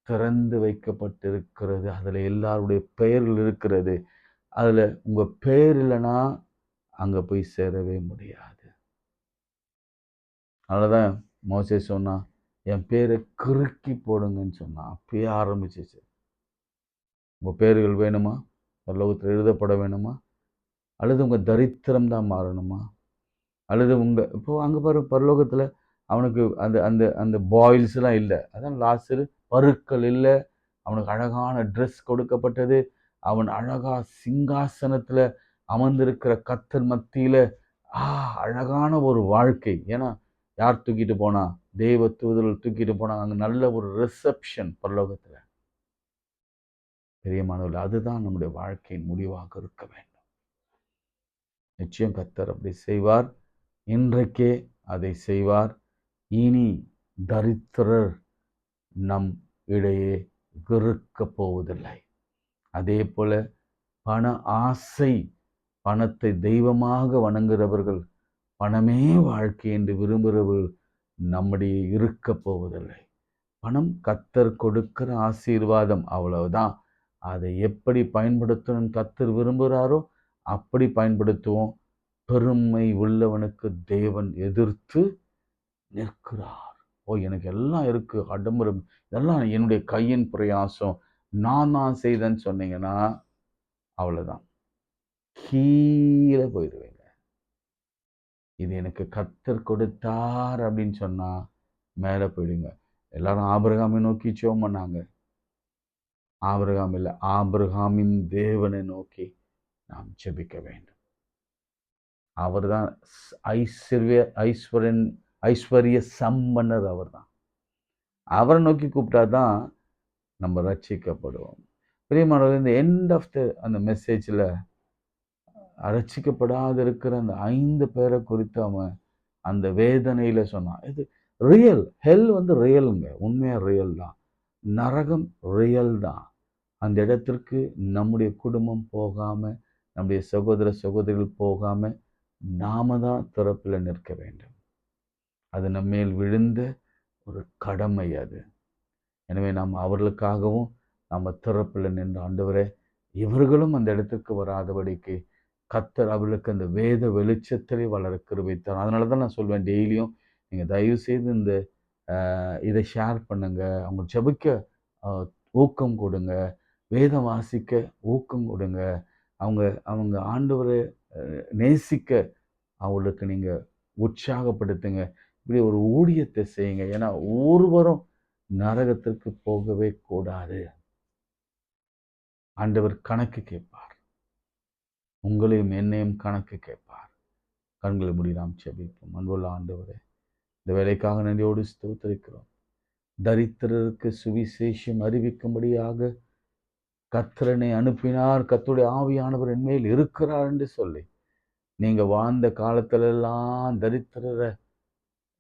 திறந்து வைக்கப்பட்டிருக்கிறது. அதுல எல்லாருடைய பெயர்கள் இருக்கிறது. அதுல உங்க பெயர் இல்லைன்னா அங்க போய் சேரவே முடியாது. அதனாலதான் மோசே சொன்னா, என் பேரை கிறுக்கி போடுங்கன்னு சொன்னான். அப்பயே ஆரம்பிச்சிச்சு. உங்க பேர்கள் வேணுமா? பரலோகத்தில் எழுதப்பட வேணுமா? அல்லது உங்க தரித்திரம் தான் மாறணுமா? அல்லது உங்க இப்போ அங்க பாரு பரலோகத்துல அவனுக்கு அந்த அந்த அந்த பாயில்ஸ் எல்லாம் இல்லை. அதான் லாசரு பருக்கள் இல்லை. அவனுக்கு அழகான ட்ரெஸ் கொடுக்கப்பட்டது. அவன் அழகா சிங்காசனத்துல அமர்ந்திருக்கிற கர்த்தர் மத்தியில அழகான ஒரு வாழ்க்கை. ஏன்னா யார் தூக்கிட்டு போனா? தெய்வ தூதர்கள் தூக்கிட்டு போனா. அங்க நல்ல ஒரு ரிசப்ஷன் பரலோகத்துல. பெரியமானவர்கள், அதுதான் நம்முடைய வாழ்க்கையின் முடிவாக இருக்க வேண்டும். நிச்சயம் கர்த்தர் அப்படி செய்வார். இன்றைக்கே அதை செய்வார். இனி தரித்திரர் நம் இடையே இருக்க போவதில்லை. அதே போல பண ஆசை, பணத்தை தெய்வமாக வணங்குகிறவர்கள், பணமே வாழ்க்கை என்று விரும்புகிறவர்கள் நம்முடைய இருக்க போவதில்லை. பணம் கர்த்தர் கொடுக்கிற ஆசீர்வாதம், அவ்வளவுதான். அதை எப்படி பயன்படுத்தணும் கர்த்தர் விரும்புகிறாரோ அப்படி பயன்படுத்துவோம். பெருமை உள்ளவனுக்கு தேவன் எதிர்த்து நிற்கிறார். எனக்கு எல்லாம் இருக்கு, ஆடம்பரம், இதெல்லாம் என்னுடைய கையின் பிரயாசம், நான் தான் செய்தேன்னு சொன்னீங்கன்னா அவ்வளவுதான், கீழே போயிடுவீங்க. இது எனக்கு கர்த்தர் கொடுத்தார் அப்படின்னு சொன்னா மேல போயிடுங்க. எல்லாரும் ஆபிரகாமை நோக்கி ஜெபம் பண்ணாங்க. ஆபிரகாம் இல்லை, ஆபிரகாமின் தேவனை நோக்கி நாம் ஜெபிக்க வேண்டும். அவர்தான் ஐஸ்வர்ய சம்பன்னர். அவர்தான். அவரை நோக்கி கூப்பிட்டாதான் நம்ம ரட்சிக்கப்படுவோம். பிரியமானவர்களே, இந்த எண்ட் ஆஃப் அந்த மெசேஜில் ரட்சிக்கப்படாத இருக்கிற அந்த 5 பேரை குறித்து அவன் அந்த வேதனையில சொன்னான். இது ரியல். ஹெல் ரியலுங்க, உண்மையா ரியல் தான். நரகம் ரியல் தான். அந்த இடத்திற்கு நம்முடைய குடும்பம் போகாம, நம்முடைய சகோதர சகோதரிகள் போகாம நாம தான் திறப்பில் நிற்க வேண்டும். அது நம்மேல் விழுந்த ஒரு கடமை அது. எனவே நாம் அவர்களுக்காகவும் நம்ம திறப்பில் நின்று, ஆண்டவரே இவர்களும் அந்த இடத்துக்கு வராதபடிக்கு கர்த்தர் அவர்களுக்கு அந்த வேத வெளிச்சத்திலே வளர கிருபை தரும். அதனால தான் நான் சொல்வேன், டெய்லியும் நீங்கள் தயவு செய்து இந்த இதை ஷேர் பண்ணுங்க, அவங்க ஜெபிக்க ஊக்கம் கொடுங்க, வேதம் வாசிக்க ஊக்கம் கொடுங்க, அவங்க அவங்க ஆண்டவரை நேசிக்க அவங்களுக்கு நீங்கள் உற்சாகப்படுத்துங்க. இப்படி ஒரு ஊழியத்தை செய்யுங்க. ஏன்னா ஒருவரும் நரகத்திற்கு போகவே கூடாது. ஆண்டவர் கணக்கு கேட்பார். உங்களையும் என்னையும் கணக்கு கேட்பார். கண்களை மூடி நாம் ஜெபிப்போம். அன்புள்ள ஆண்டவரே, இந்த வேலைக்காக நன்றியோடு ஸ்தோத்திரிக்கிறோம். தரித்திரருக்கு சுவிசேஷம் அறிவிக்கும்படியாக கர்த்தரனை அனுப்பினார், கர்த்தருடைய ஆவியானவர் என் மேல் இருக்கிறார் என்று சொல்லி, நீங்க வாழ்ந்த காலத்திலெல்லாம் தரித்திரரை,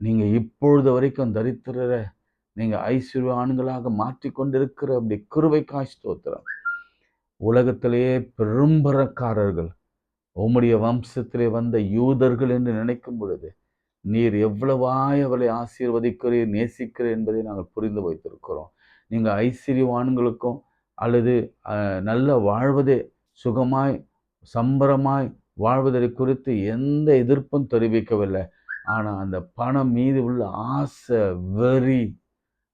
நீங்க இப்பொழுது வரைக்கும் தரித்திரரை நீங்க ஐஸ்வர்யவான்களாக மாற்றிக்கொண்டிருக்கிற அப்படி கிருபைக்காய் ஸ்தோத்திரம். உலகத்திலேயே பெரும்பணக்காரர்கள் உம்முடைய வம்சத்திலே வந்த யூதர்கள் என்று நினைக்கும் பொழுது நீர் எவ்வளவாய் அவளை ஆசீர்வதிக்கிறீர், நேசிக்கிறீர் என்பதை நாங்கள் புரிந்து வைத்திருக்கிறோம். நீங்கள் ஐஸ்வர்யவான்களுக்கும் அல்லது நல்ல வாழ்வதே, சுகமாய் சம்பரமாய் வாழ்வதை குறித்து எந்த எதிர்ப்பும் தெரிவிக்கவில்லை. ஆனால் அந்த பணம் மீது உள்ள ஆசை, வெறி,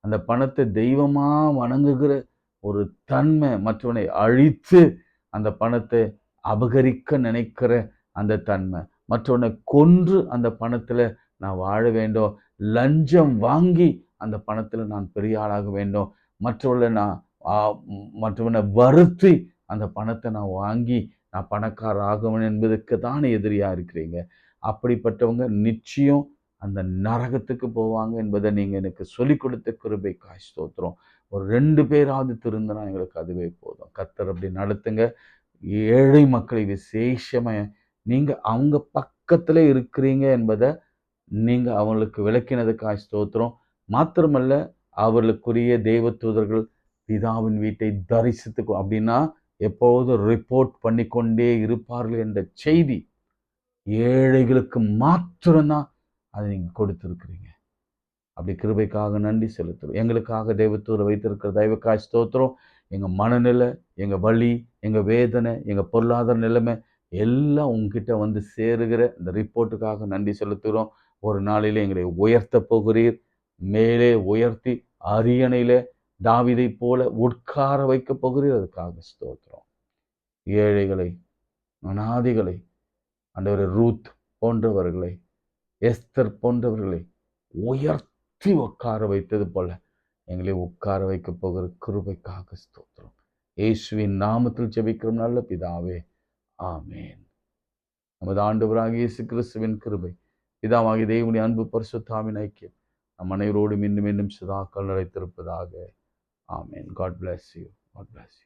அந்த பணத்தை தெய்வமா வணங்குகிற ஒரு தன்மை, மற்றவனை அழித்து அந்த பணத்தை அபகரிக்க நினைக்கிற அந்த தன்மை, மற்றவனை கொன்று அந்த பணத்தில் நான் வாழ வேண்டும், லஞ்சம் வாங்கி அந்த பணத்தில் நான் பெரிய ஆளாக வேண்டும், மற்றவனை வருத்தி அந்த பணத்தை நான் வாங்கி நான் பணக்கார ஆகவன் என்பதுக்கு தான் எதிரியா இருக்கிறீங்க. அப்படிப்பட்டவங்க நிச்சயம் அந்த நரகத்துக்கு போவாங்க என்பதை நீங்க எனக்கு சொல்லிக் கொடுத்த கிருபைக்காய் ஸ்தோத்திரம். ஒரு 2 பேராவது திருந்தினா எங்களுக்கு அதுவே போதும். கர்த்தர் அப்படி நடத்துங்க. ஏழை மக்களை விசேஷமா நீங்க அவங்க பக்கத்துல இருக்கிறீங்க என்பதை நீங்க அவங்களுக்கு விளக்கினதுக்காய் ஸ்தோத்திரம். மாத்திரமல்ல, அவர்களுக்குரிய தேவ தூதர்கள் பிதாவின் வீட்டை தரிசித்து அப்படின்னா எப்போதும் ரிப்போர்ட் பண்ணிக்கொண்டே இருப்பார்கள் என்ற செய்தி ஏழைகளுக்கு மாத்திரம்தான் அதை நீங்க கொடுத்திருக்கிறீங்க. அப்படி கிருபைக்காக நன்றி செலுத்துறோம். எங்களுக்காக தெய்வத்தூரை வைத்திருக்கிற தெய்வக்காய் ஸ்தோத்திரம். எங்க மனநிலை, எங்க வலி, எங்க வேதனை, எங்க பொருளாதார நிலைமை எல்லாம் உங்ககிட்ட வந்து சேருகிற இந்த ரிப்போர்ட்டுக்காக நன்றி செலுத்துகிறோம். ஒரு நாளிலே எங்களை உயர்த்த போகிறீர். மேலே உயர்த்தி அரியணையில தாவீதை போல உட்கார வைக்க போகிறீர். அதுக்காக ஸ்தோத்திரம். ஏழைகளை, அனாதைகளை, ஆண்டவரே ரூத் போன்றவர்களை, எஸ்தர் போன்றவர்களை உயர்த்தி உட்கார வைத்தது போல எங்களை உட்கார வைக்க போகிற கிருபைக்காக ஸ்தோத்திரம். இயேசுவின் நாமத்தில் ஜெபிக்கிறோம் நல்ல பிதாவே, ஆமேன். நமது ஆண்டவராகிய இயேசு கிறிஸ்துவின் கிருபை, பிதாவாகிய தேவனுடைய அன்பு, பரிசுத்தாவின் ஐக்கியம் நம் அனைவரோடும் இன்னும் இன்னும் சதாக்கள் நிலைத்திருப்பதாக. ஆமேன். God bless you. God bless you.